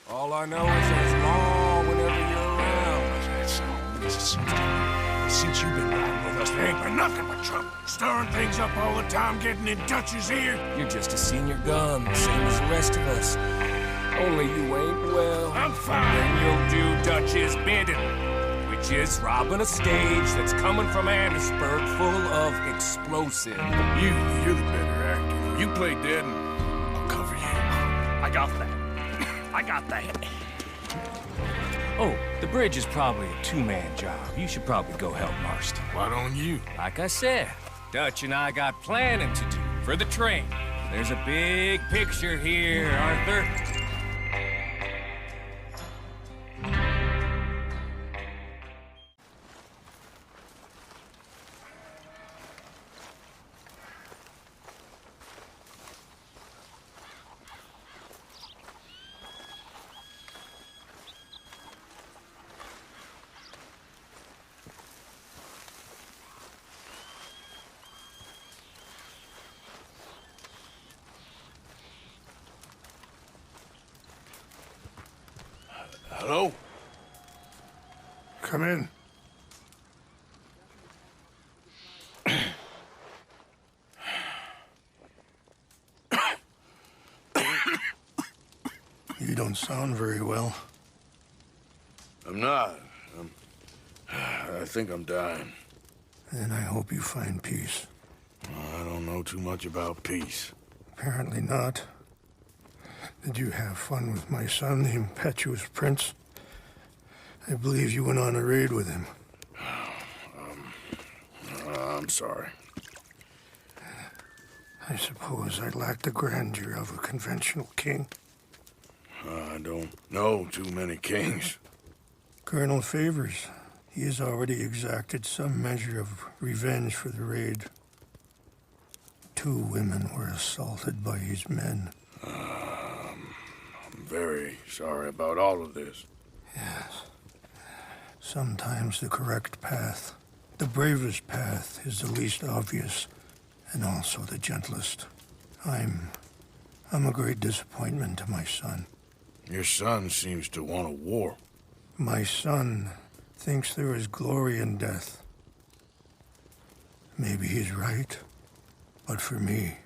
All I know is that it's long whenever you're around. Since you've been riding with us, there ain't been nothing but trouble. Stirring things up all the time, getting in Dutch's ear. You're just a senior gun, same as the rest of us. Only you ain't well. I'm fine. Then you'll do Dutch's bidding, which is robbing a stage that's coming from Annesburg full of explosive. You're the better actor. You play dead and I'll cover you. I got that. I got that. Oh, the bridge is probably a two-man job. You should probably go help Marston. Why don't you? Like I said, Dutch and I got planning to do for the train. There's a big picture here, Arthur. Hello? Come in. You don't sound very well. I'm not. I think I'm dying. Then I hope you find peace. I don't know too much about peace. Apparently not. Did you have fun with my son, the impetuous prince? I believe you went on a raid with him. I'm sorry. I suppose I lack the grandeur of a conventional king. I don't know too many kings. Colonel Favors. He has already exacted some measure of revenge for the raid. 2 women were assaulted by his men. I'm very sorry about all of this. Yes. Sometimes the correct path, the bravest path, is the least obvious, and also the gentlest. I'm a great disappointment to my son. Your son seems to want a war. My son thinks there is glory in death. Maybe he's right, but for me,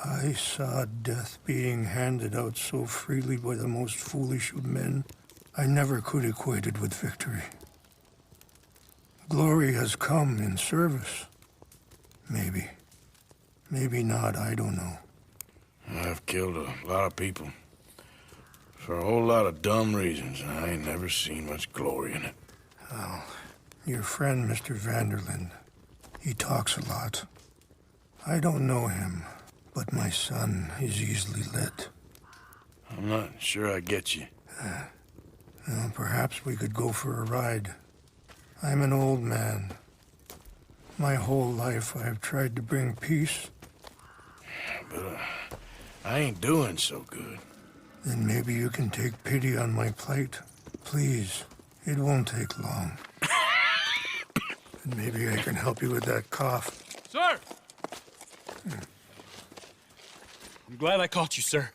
I saw death being handed out so freely by the most foolish of men, I never could equate it with victory. Glory has come in service. Maybe. Maybe not, I don't know. I've killed a lot of people. For a whole lot of dumb reasons, and I ain't never seen much glory in it. Well, your friend, Mr. Vanderlyn, he talks a lot. I don't know him, but my son is easily led. I'm not sure I get you. Well, perhaps we could go for a ride. I'm an old man. My whole life I have tried to bring peace. But I ain't doing so good. Then maybe you can take pity on my plight. Please, it won't take long. And maybe I can help you with that cough. Sir! I'm glad I caught you, sir.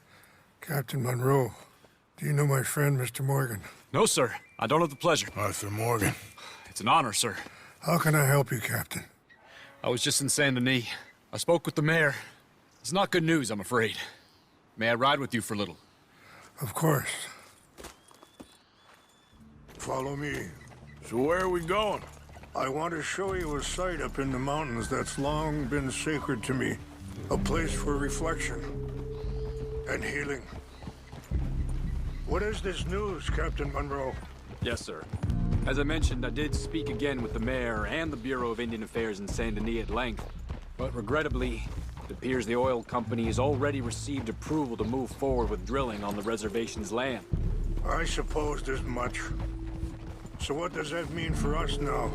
Captain Monroe, do you know my friend, Mr. Morgan? No, sir. I don't have the pleasure. Arthur Morgan. It's an honor, sir. How can I help you, Captain? I was just in Saint Denis. I spoke with the mayor. It's not good news, I'm afraid. May I ride with you for a little? Of course. Follow me. So where are we going? I want to show you a site up in the mountains that's long been sacred to me. A place for reflection and healing. What is this news, Captain Monroe? Yes, sir. As I mentioned, I did speak again with the mayor and the Bureau of Indian Affairs in Saint Denis at length. But regrettably, it appears the oil company has already received approval to move forward with drilling on the reservation's land. I supposed as much. So what does that mean for us now?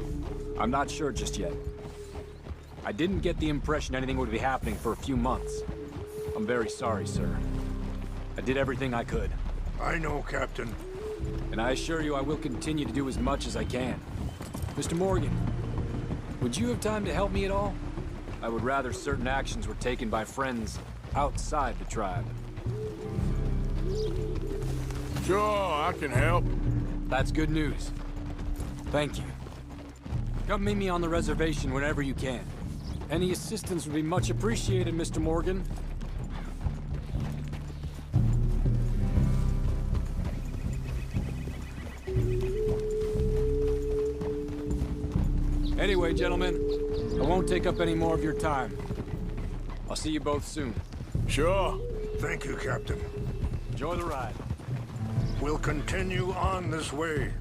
I'm not sure just yet. I didn't get the impression anything would be happening for a few months. I'm very sorry, sir. I did everything I could. I know, Captain. And I assure you I will continue to do as much as I can. Mr. Morgan, would you have time to help me at all? I would rather certain actions were taken by friends outside the tribe. Sure, I can help. That's good news. Thank you. Come meet me on the reservation whenever you can. Any assistance would be much appreciated, Mr. Morgan. Anyway, gentlemen, I won't take up any more of your time. I'll see you both soon. Sure. Thank you, Captain. Enjoy the ride. We'll continue on this way.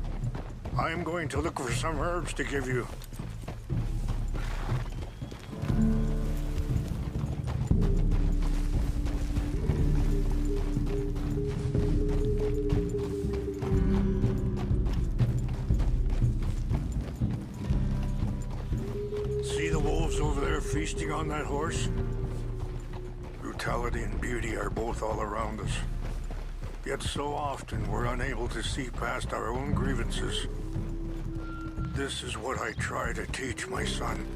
I am going to look for some herbs to give you. See the wolves over there feasting on that horse? Brutality and beauty are both all around us. Yet so often we're unable to see past our own grievances. This is what I try to teach my son.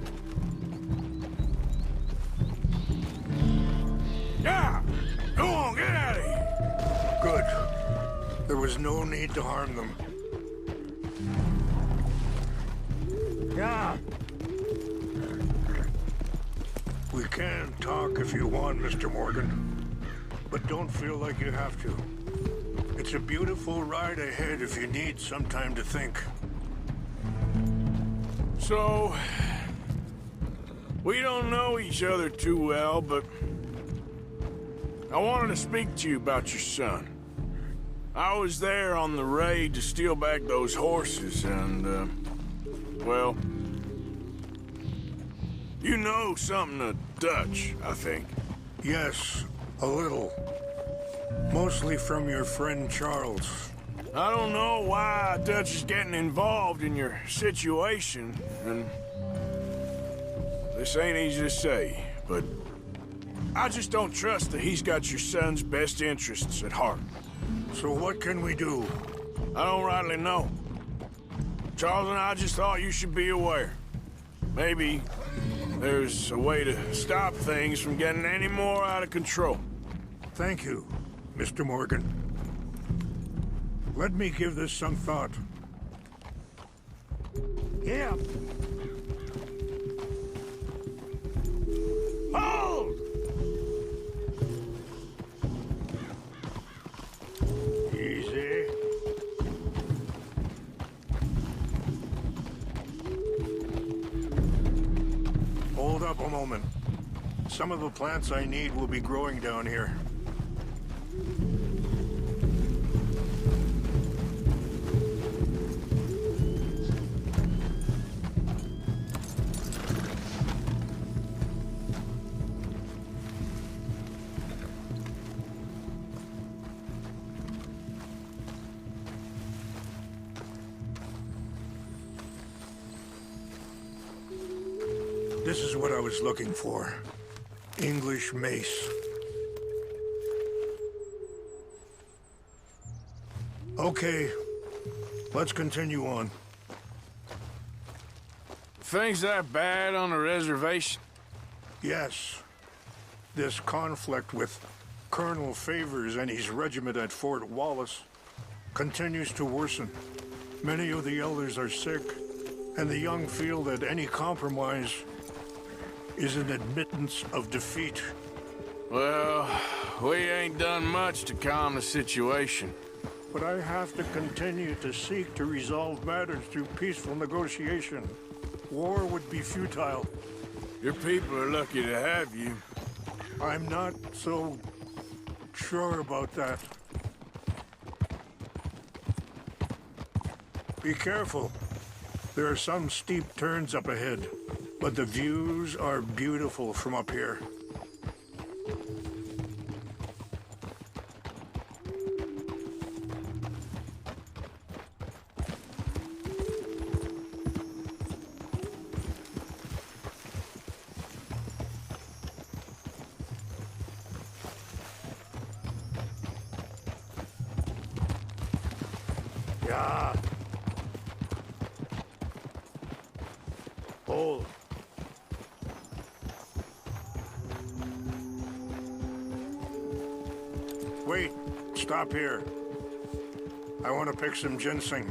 Yeah! Go on, get out of here! Good. There was no need to harm them. Yeah. We can talk if you want, Mr. Morgan. But don't feel like you have to. It's a beautiful ride ahead if you need some time to think. So, we don't know each other too well, but I wanted to speak to you about your son. I was there on the raid to steal back those horses, and, well, you know something of Dutch, I think. Yes, a little. Mostly from your friend Charles. I don't know why Dutch is getting involved in your situation, and this ain't easy to say, but I just don't trust that he's got your son's best interests at heart. So what can we do? I don't rightly know. Charles and I just thought you should be aware. Maybe there's a way to stop things from getting any more out of control. Thank you, Mr. Morgan. Let me give this some thought. Yeah. Hold! Easy. Hold up a moment. Some of the plants I need will be growing down here. This is what I was looking for. English mace. Okay, let's continue on. Things that bad on the reservation? Yes, this conflict with Colonel Favors and his regiment at Fort Wallace continues to worsen. Many of the elders are sick, and the young feel that any compromise is an admittance of defeat. Well, we ain't done much to calm the situation. But I have to continue to seek to resolve matters through peaceful negotiation. War would be futile. Your people are lucky to have you. I'm not so sure about that. Be careful. There are some steep turns up ahead, but the views are beautiful from up here. Yeah. Hold. Wait. Stop here. I want to pick some ginseng.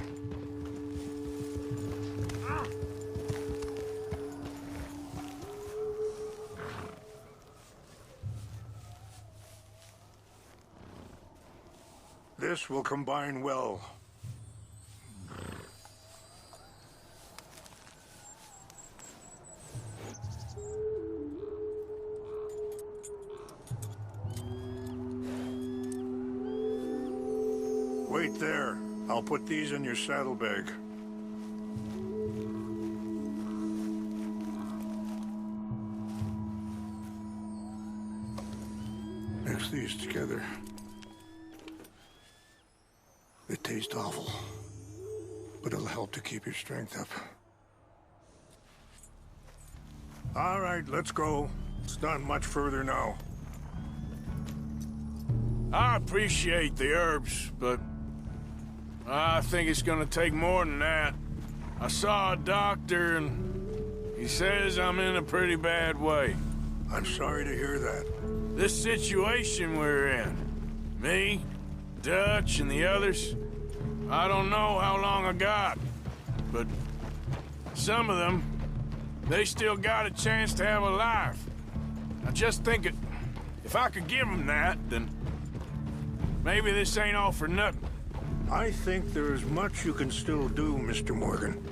This will combine well. Wait there. I'll put these in your saddlebag. Mix these together. They taste awful, but it'll help to keep your strength up. All right, let's go. It's not much further now. I appreciate the herbs, but I think it's gonna take more than that. I saw a doctor, and he says I'm in a pretty bad way. I'm sorry to hear that. This situation we're in, me, Dutch, and the others, I don't know how long I got, but some of them, they still got a chance to have a life. I just think if I could give them that, then maybe this ain't all for nothing. I think there is much you can still do, Mr. Morgan.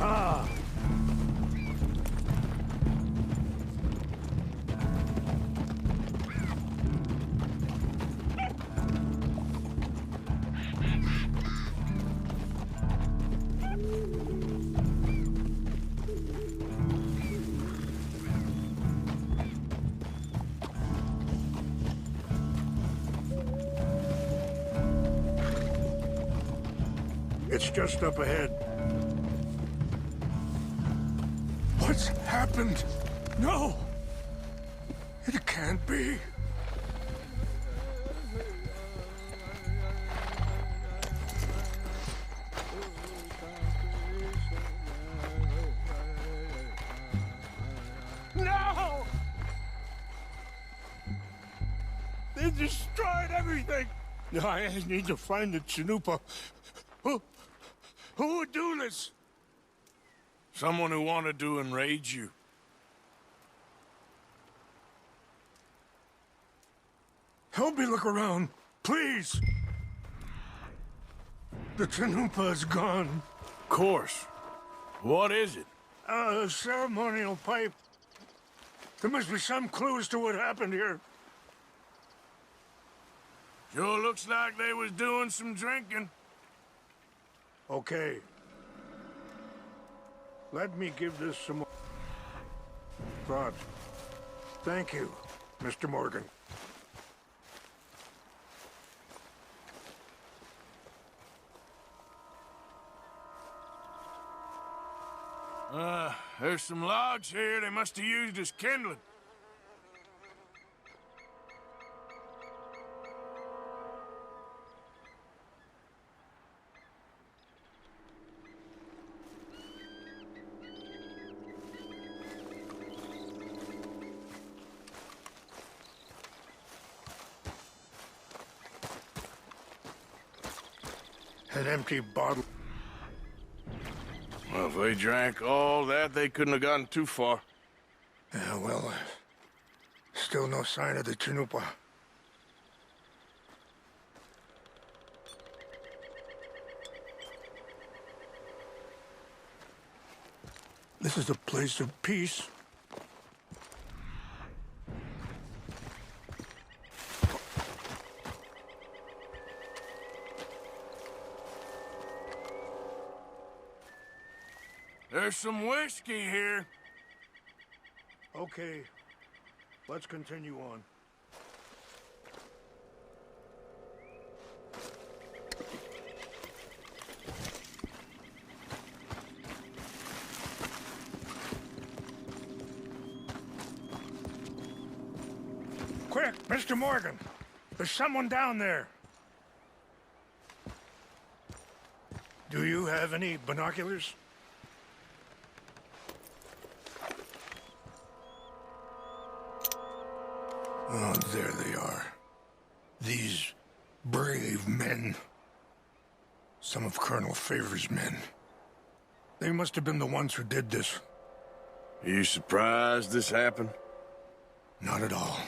Ah! It's just up ahead. What's happened? No! It can't be. No! They destroyed everything! I need to find the Chanupa. Who would do this? Someone who wanted to enrage you. Help me look around, please. The Chanupa is gone. Of course. What is it? A ceremonial pipe. There must be some clues to what happened here. Sure looks like they was doing some drinking. Okay. Let me give this some more thought. Thank you, Mr. Morgan. There's some logs here they must have used as kindling. An empty bottle. Well, if they drank all that, they couldn't have gotten too far. Yeah, well, still no sign of the Chanupa. This is a place of peace. There's some whiskey here. Okay, let's continue on. Quick, Mr. Morgan! There's someone down there! Do you have any binoculars? Oh, there they are. These brave men. Some of Colonel Favors' men. They must have been the ones who did this. Are you surprised this happened? Not at all.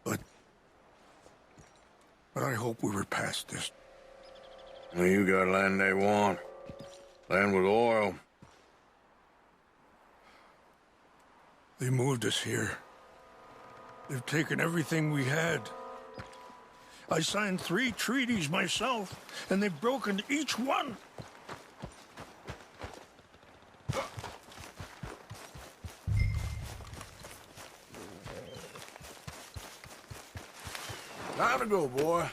But I hope we were past this. Well, you got land they want. Land with oil. They moved us here. They've taken everything we had. I signed 3 treaties myself, and they've broken each one. Time to go, boy.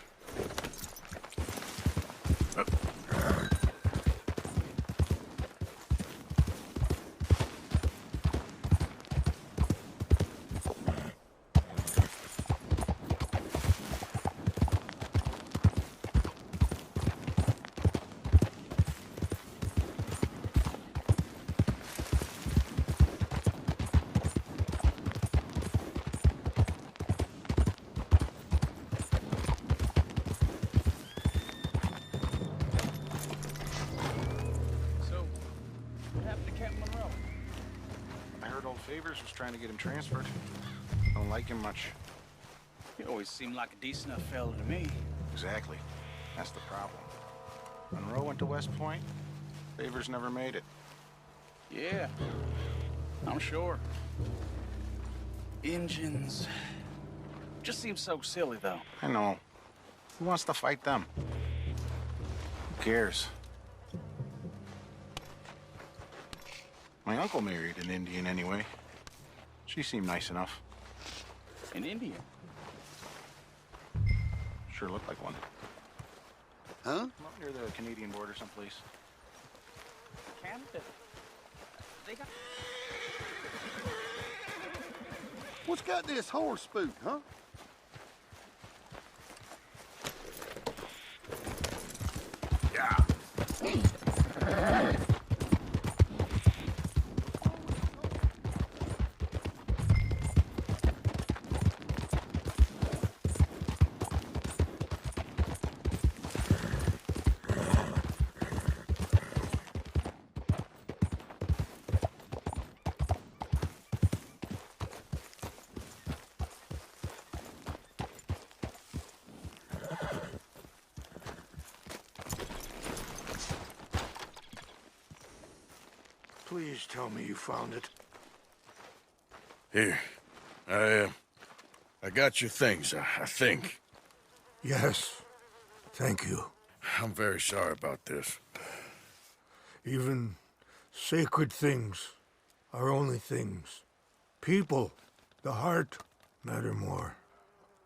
Favors was trying to get him transferred. Don't like him much. He always seemed like a decent enough fella to me. Exactly. That's the problem. Monroe went to West Point. Favors never made it. Yeah, I'm sure. Engines. Just seems so silly, though. I know. Who wants to fight them? Who cares? My uncle married an Indian anyway. She seemed nice enough. An Indian? Sure looked like one. Huh? Up near the Canadian border someplace. Canada? They got... What's got this horse spook, huh? Please tell me you found it. Here. I got your things, I think. Yes. Thank you. I'm very sorry about this. Even sacred things are only things. People, the heart, matter more.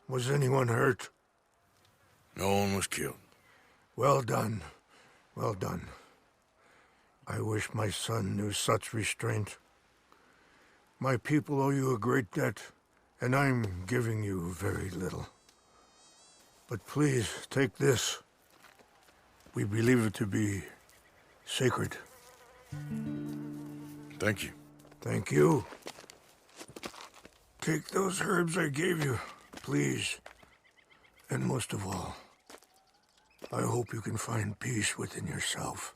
Was anyone hurt? No one was killed. Well done. Well done. I wish my son knew such restraint. My people owe you a great debt, and I'm giving you very little. But please, take this. We believe it to be sacred. Thank you. Thank you. Take those herbs I gave you, please. And most of all, I hope you can find peace within yourself.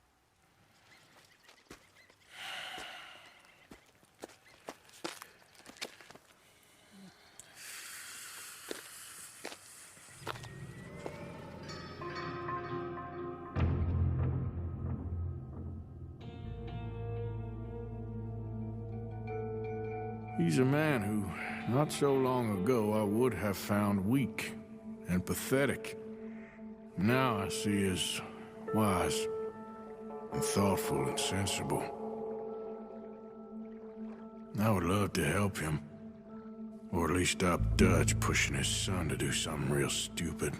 He's a man who, not so long ago, I would have found weak and pathetic. Now I see as wise and thoughtful and sensible. I would love to help him. Or at least stop Dutch pushing his son to do something real stupid.